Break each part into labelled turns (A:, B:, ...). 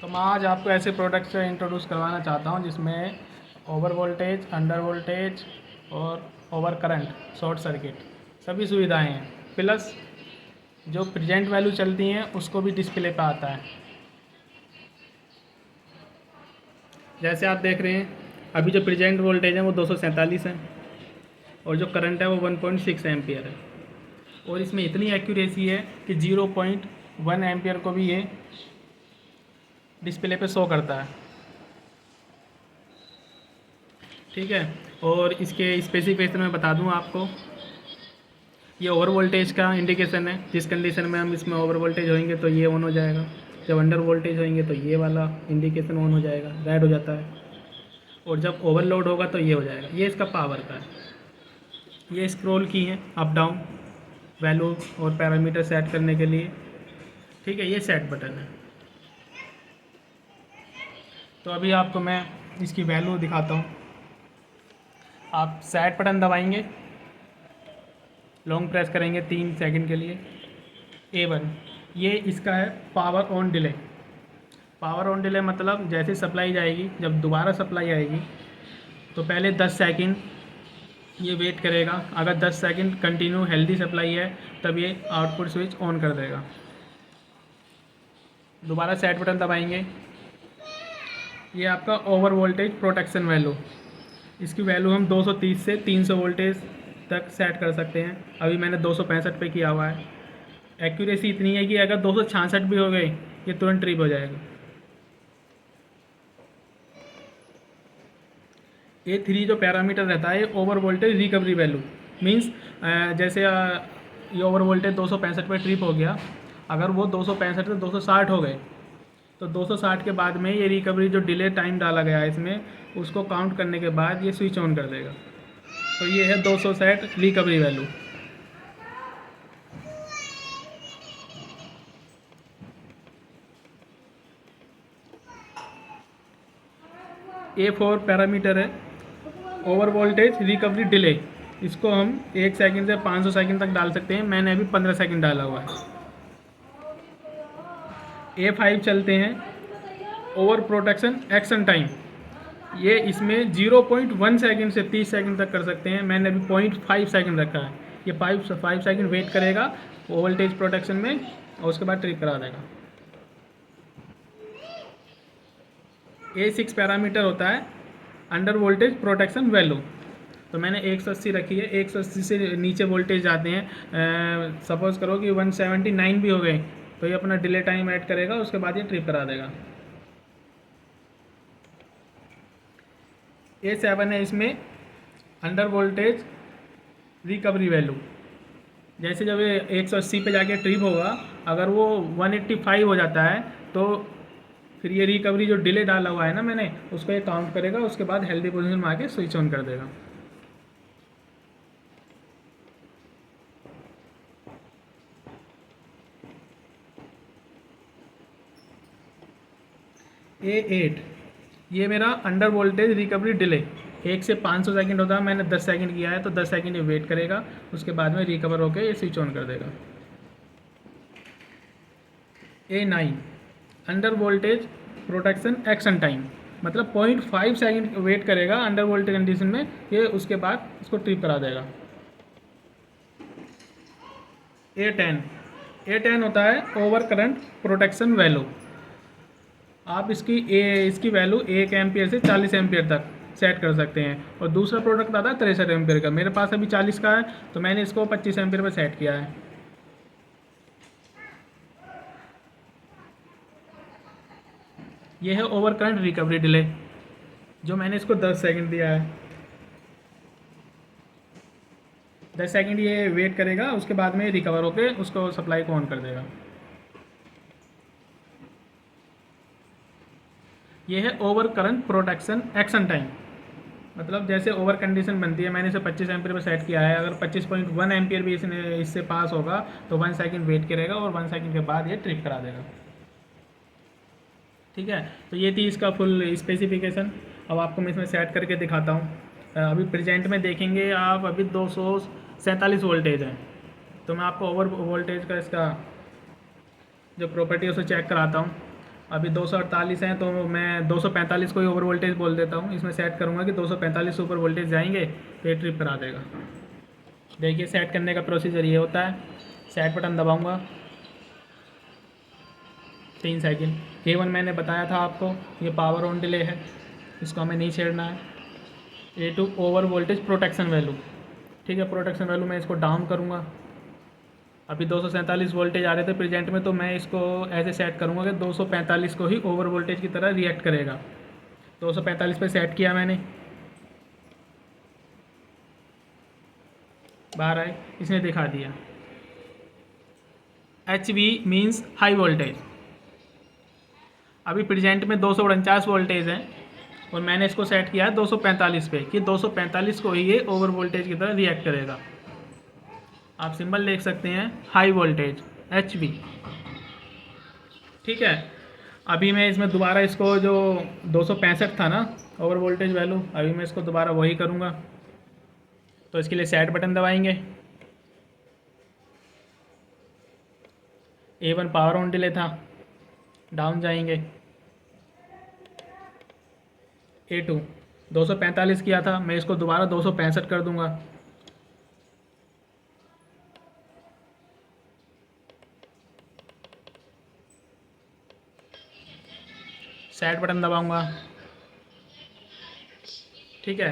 A: तो मैं आज आपको ऐसे प्रोडक्ट से इंट्रोड्यूस करवाना चाहता हूँ जिसमें ओवर वोल्टेज, अंडर वोल्टेज और ओवर करंट, शॉर्ट सर्किट सभी सुविधाएं हैं। प्लस जो प्रेजेंट वैल्यू चलती हैं उसको भी डिस्प्ले पे आता है। जैसे आप देख रहे हैं अभी जो प्रेजेंट वोल्टेज है वो 247 है और जो करंट है वो 1.6 एम्पियर है। और इसमें इतनी एक्यूरेसी है कि 0.1 एम्पियर को भी ये डिस्प्ले पे शो करता है। ठीक है, और इसके स्पेसिफिकेशन में बता दूं आपको, ये ओवर वोल्टेज का इंडिकेशन है। जिस कंडीशन में हम इसमें ओवर वोल्टेज होंगे तो ये ऑन हो जाएगा, जब अंडर वोल्टेज होंगे तो ये वाला इंडिकेशन ऑन हो जाएगा, रेड हो जाता है, और जब ओवरलोड होगा तो ये हो जाएगा। ये इसका पावर का है। ये स्क्रॉल की है अप डाउन वैल्यू और पैरामीटर सेट करने के लिए। ठीक है, ये सेट बटन है। तो अभी आपको मैं इसकी वैल्यू दिखाता हूँ। आप सेट बटन दबाएंगे, लॉन्ग प्रेस करेंगे 3 सेकंड के लिए। A1 ये इसका है power on delay. Power on delay मतलब जैसे सप्लाई जाएगी, जब दोबारा सप्लाई आएगी तो पहले 10 सेकंड ये वेट करेगा। अगर 10 सेकंड कंटिन्यू हेल्दी सप्लाई है तब ये आउटपुट स्विच ऑन कर देगा। दोबारा सेट बटन दबाएंगे, ये आपका ओवर वोल्टेज प्रोटेक्शन वैल्यू। इसकी वैल्यू हम 230 से 300 वोल्टेज तक सेट कर सकते हैं। अभी मैंने 265 पे किया हुआ है। एक्यूरेसी इतनी है कि अगर 266 भी हो गए ये तुरंत ट्रिप हो जाएगा। A3 जो पैरामीटर रहता है over voltage recovery value means जैसे ये ओवर वोल्टेज 265 पे ट्रिप हो गया, अगर वो 265 से 260 हो गए तो 260 के बाद में ये रिकवरी जो डिले टाइम डाला गया है इसमें, उसको काउंट करने के बाद ये स्विच ऑन कर देगा। तो ये है 260 रिकवरी वैल्यू। A4 पैरामीटर है ओवर वोल्टेज रिकवरी डिले। इसको हम 1 सेकंड से 500 सेकंड तक डाल सकते हैं। मैंने अभी 15 सेकंड डाला हुआ है। A5 चलते हैं ओवर प्रोटेक्शन एक्शन टाइम। ये इसमें 0.1 सेकंड से 30 सेकंड तक कर सकते हैं। मैंने अभी 0.5 सेकंड रखा है। ये 5 सेकंड वेट करेगा वोल्टेज प्रोटेक्शन में और उसके बाद ट्रिप करा देगा। A6 पैरामीटर होता है अंडर वोल्टेज प्रोटेक्शन वैल्यू। तो मैंने 180 रखी है। 180 से नीचे वोल्टेज जाते हैं, सपोज करो कि 179 भी हो गए तो ये अपना डिले टाइम ऐड करेगा, उसके बाद ये ट्रिप करा देगा। A7 है इसमें अंडर वोल्टेज रिकवरी वैल्यू। जैसे जब ये 180 पे जाके ट्रिप होगा, अगर वो 185 हो जाता है तो फिर ये रिकवरी जो डिले डाला हुआ है ना मैंने, उसको ये काउंट करेगा, उसके बाद हेल्दी पोजीशन में आके स्विच ऑन कर देगा। A8 ये मेरा अंडर वोल्टेज रिकवरी डिले। 1 से 500 सेकंड होता है, मैंने 10 सेकंड किया है तो 10 सेकंड ये वेट करेगा, उसके बाद में रिकवर होकर ये स्विच ऑन कर देगा। A9 under voltage protection action time, मतलब 0.5 सेकंड वेट करेगा अंडर वोल्टेज कंडीशन में, ये उसके बाद इसको ट्रिप करा देगा। A10 होता है ओवर करंट प्रोटेक्शन वैल्यू। आप इसकी वैल्यू 1 एम्पियर से 40 एम्पियर तक सेट कर सकते हैं। और दूसरा प्रोडक्ट आता है 63 एम्पियर का। मेरे पास अभी 40 का है तो मैंने इसको 25 एम्पियर पर सेट किया है। यह है ओवर करंट रिकवरी डिले, जो मैंने इसको 10 सेकंड दिया है। 10 सेकंड ये वेट करेगा, उसके बाद में रिकवर होकर उसको सप्लाई को ऑन कर देगा। ये है over current protection action time, मतलब जैसे ओवर कंडीशन बनती है, मैंने इसे 25 एम्पियर पर सेट किया है। अगर 25.1 एम्पियर भी इससे पास होगा तो 1 सेकंड वेट करेगा और 1 सेकंड के बाद ये ट्रिप करा देगा। ठीक है, तो ये थी इसका फुल स्पेसिफिकेशन। अब आपको मैं इसमें सेट करके दिखाता हूँ। अभी प्रेजेंट में देखेंगे आप, अभी 247 वोल्टेज है। तो मैं आपको ओवर वोल्टेज का इसका जो प्रॉपर्टी है उसे चेक कराता हूँ। अभी 248 हैं तो मैं 245 को ही ओवर वोल्टेज बोल देता हूँ। इसमें सेट करूँगा कि 245 ऊपर वोल्टेज जाएंगे तो ये ट्रिप करा देगा। देखिए सेट करने का प्रोसीजर ये होता है। Set button दबाऊँगा 3 second. A1 मैंने बताया था आपको, ये पावर ऑन डिले है, इसको हमें नहीं छेड़ना है। A2 over voltage protection value, ठीक है, प्रोटेक्शन वैल्यू मैं इसको डाउन करूँगा। अभी 247 वोल्टेज आ रहे थे प्रेजेंट में, तो मैं इसको ऐसे सेट करूँगा कि 245 को ही ओवर वोल्टेज की तरह रिएक्ट करेगा। 245 पे सेट किया मैंने, बाहर आए, इसने दिखा दिया HV मीन्स हाई वोल्टेज। अभी प्रेजेंट में 249 वोल्टेज है और मैंने इसको सेट किया है 245 पे कि 245 को ही ये ओवर वोल्टेज की तरह रिएक्ट करेगा। आप सिंबल देख सकते हैं, हाई वोल्टेज HV, ठीक है। अभी मैं इसमें दोबारा इसको जो 265 था ना ओवर वोल्टेज वैल्यू, अभी मैं इसको दोबारा वही करूँगा। तो इसके लिए सेट बटन दबाएंगे। A1 पावर ऑन डिले था, डाउन जाएंगे। A2 245 किया था, मैं इसको दोबारा 265 कर दूंगा। सेट बटन दबाऊंगा, ठीक है।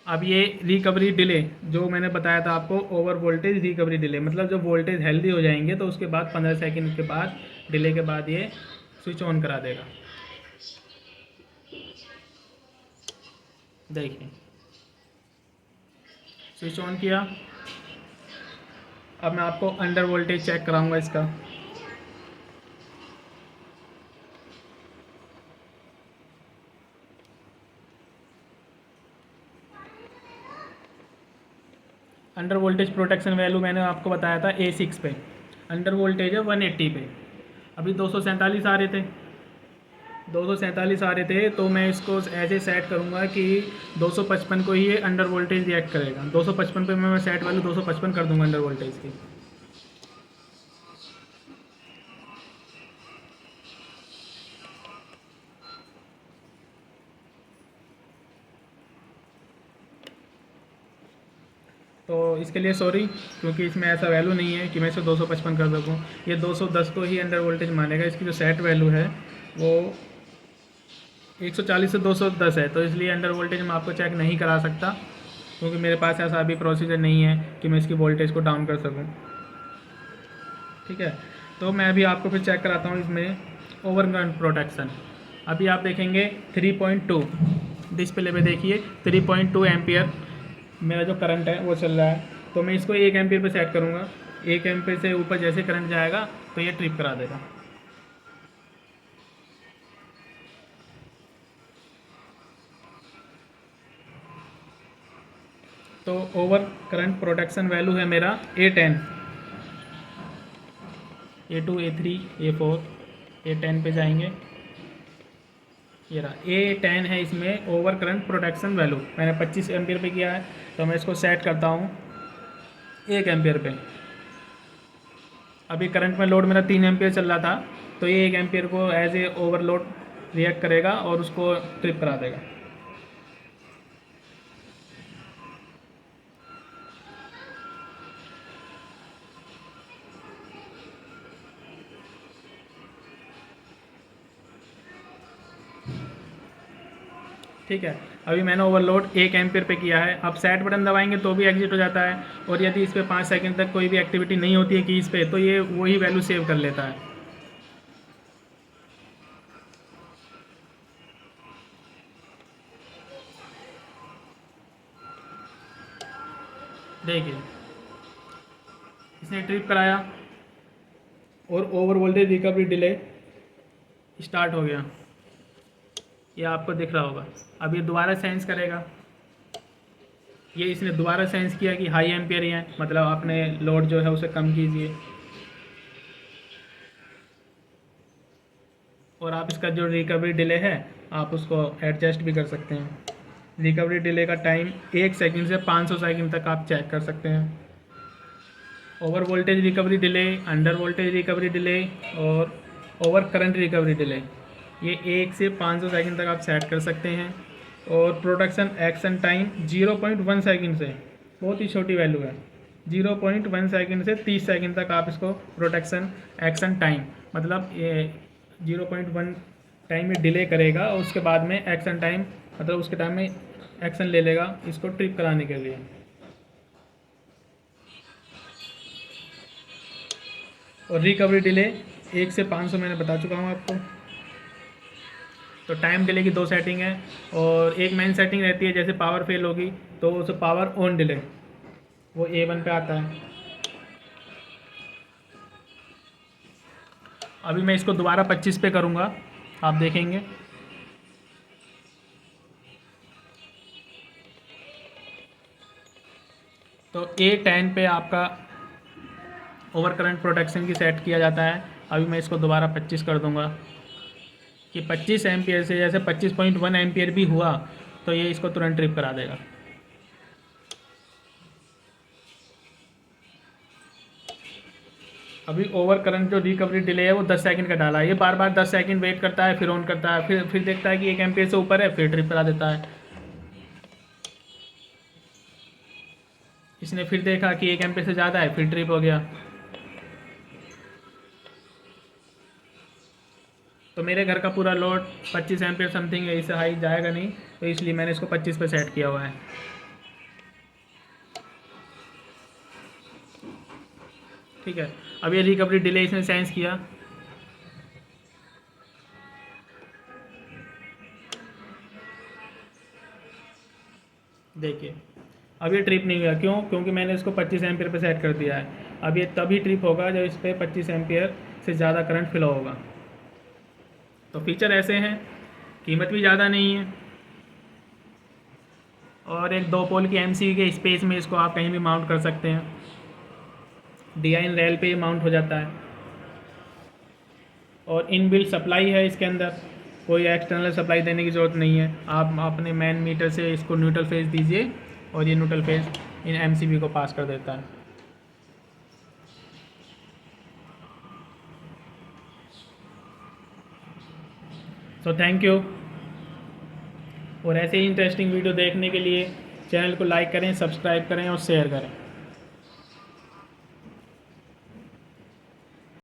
A: अब ये रिकवरी डिले जो मैंने बताया था आपको, ओवर वोल्टेज रिकवरी डिले, मतलब जब वोल्टेज हेल्दी हो जाएंगे तो उसके बाद 15 सेकंड के बाद डिले के बाद ये स्विच ऑन करा देगा। देखिए स्विच ऑन किया। अब मैं आपको अंडर वोल्टेज चेक कराऊंगा इसका। अंडर वोल्टेज प्रोटेक्शन वैल्यू मैंने आपको बताया था A6 पे, अंडर वोल्टेज है 180 पे। अभी 247 आ रहे थे, 247 आ रहे थे, तो मैं इसको ऐसे सेट करूँगा कि 255 को ही ये अंडर वोल्टेज रिएक्ट करेगा। 255 पे मैं सेट वैल्यू 255 कर दूंगा अंडर वोल्टेज की। तो इसके लिए सॉरी, क्योंकि इसमें ऐसा वैल्यू नहीं है कि मैं इसे 255 कर सकूँ। ये 210 को ही अंडर वोल्टेज मानेगा। इसकी जो सेट वैल्यू है वो 140 से 210 है, तो इसलिए अंडर वोल्टेज मैं आपको चेक नहीं करा सकता, क्योंकि मेरे पास ऐसा अभी प्रोसीजर नहीं है कि मैं इसकी वोल्टेज को डाउन कर सकूँ, ठीक है। तो मैं अभी आपको फिर चेक कराता हूँ इसमें ओवर करंट प्रोटेक्शन। अभी आप देखेंगे 3.2 डिस्प्ले पे, देखिए 3.2 एम्पियर मेरा जो करंट है वो चल रहा है। तो मैं इसको 1 एम्पियर पे सेट करूँगा। 1 एम्पियर से ऊपर जैसे करंट जाएगा तो ये ट्रिप करा देगा। तो ओवर करंट प्रोटेक्शन वैल्यू है मेरा A10, A2, A3, A4, A10 पे जाएंगे। ये रहा A10 है इसमें ओवर करंट प्रोटेक्शन वैल्यू। मैंने 25 एम्पियर पे किया है, तो मैं इसको सेट करता हूँ 1 एम्पियर पे। अभी करंट में लोड मेरा 3 एम्पियर चल रहा था, तो ये 1 एम्पियर को एज ए ओवरलोड रिएक्ट करेगा और उसको ट्रिप करा देगा। ठीक है, अभी मैंने ओवरलोड 1 एम्पियर पे किया है। अब सेट बटन दबाएंगे तो भी एग्जिट हो जाता है, और यदि इस पर 5 सेकंड तक कोई भी एक्टिविटी नहीं होती है कीज़ पे, तो ये वही वैल्यू सेव कर लेता है। देखिए इसने ट्रिप कराया और over voltage recovery delay start हो गया। ये आपको दिख रहा होगा। अब ये दोबारा सेंस करेगा। ये इसने दोबारा सेंस किया कि हाई एम्पियर ही है, मतलब आपने लोड जो है उसे कम कीजिए। और आप इसका जो रिकवरी डिले है आप उसको एडजस्ट भी कर सकते हैं। रिकवरी डिले का टाइम 1 सेकंड से 500 सेकंड तक आप चेक कर सकते हैं। Over voltage recovery delay, under voltage recovery delay और ओवर करंट रिकवरी डिले। ये 1 से 500 सेकंड तक आप सेट कर सकते हैं। और प्रोडक्शन एक्शन टाइम 0.1 सेकंड से, बहुत ही छोटी वैल्यू है, 0.1 सेकंड से 30 सेकंड तक आप इसको प्रोडक्शन एक्शन टाइम, मतलब ये 0.1 टाइम में डिले करेगा और उसके बाद में एक्शन टाइम, मतलब उसके टाइम में एक्शन ले लेगा इसको ट्रिप कराने के लिए। और रिकवरी डिले 1 से 500 मैंने बता चुका हूँ आपको। तो टाइम डिले की 2 सेटिंग है, और एक मेन सेटिंग रहती है जैसे पावर फेल होगी तो उस पावर ऑन डिले, वो A1 पे आता है। अभी मैं इसको दोबारा 25 पे करूँगा, आप देखेंगे। तो A10 पे आपका ओवर करंट प्रोटेक्शन की सेट किया जाता है। अभी मैं इसको दोबारा 25 कर दूंगा कि 25 एम्पियर से, जैसे 25.1 एम्पियर भी हुआ तो ये इसको तुरंत ट्रिप करा देगा। अभी ओवर करंट जो रिकवरी डिले है वो 10 सेकंड का डाला है। ये बार बार 10 सेकंड वेट करता है, फिर ऑन करता है, फिर देखता है कि 1 एम्पियर से ऊपर है, फिर ट्रिप करा देता है। इसने फिर देखा कि 1 एम्पियर से ज़्यादा है, फिर ट्रिप हो गया। तो मेरे घर का पूरा लोड 25 एम्पियर समथिंग है, इससे हाई जाएगा नहीं, तो इसलिए मैंने इसको 25 पे सेट किया हुआ है। ठीक है, अब ये रिकवरी डिले इसने सेंस किया। देखिए अब ये ट्रिप नहीं हुआ, क्यों? क्योंकि मैंने इसको 25 एम्पियर पे सेट कर दिया है। अब ये तभी ट्रिप होगा जब इस पर 25 एम्पियर से ज़्यादा करंट फ्लो होगा। तो फीचर ऐसे हैं, कीमत भी ज़्यादा नहीं है, और एक 2 पोल की एमसीबी के स्पेस में इसको आप कहीं भी माउंट कर सकते हैं। DIN रेल पे ये माउंट हो जाता है, और इनबिल्ट सप्लाई है इसके अंदर, कोई एक्सटर्नल सप्लाई देने की ज़रूरत नहीं है। आप अपने मेन मीटर से इसको न्यूट्रल फेज दीजिए और ये न्यूट्रल फेज इन एमसीबी को पास कर देता है। तो थैंक यू, और ऐसे ही इंटरेस्टिंग वीडियो देखने के लिए चैनल को लाइक करें, सब्सक्राइब करें और शेयर करें।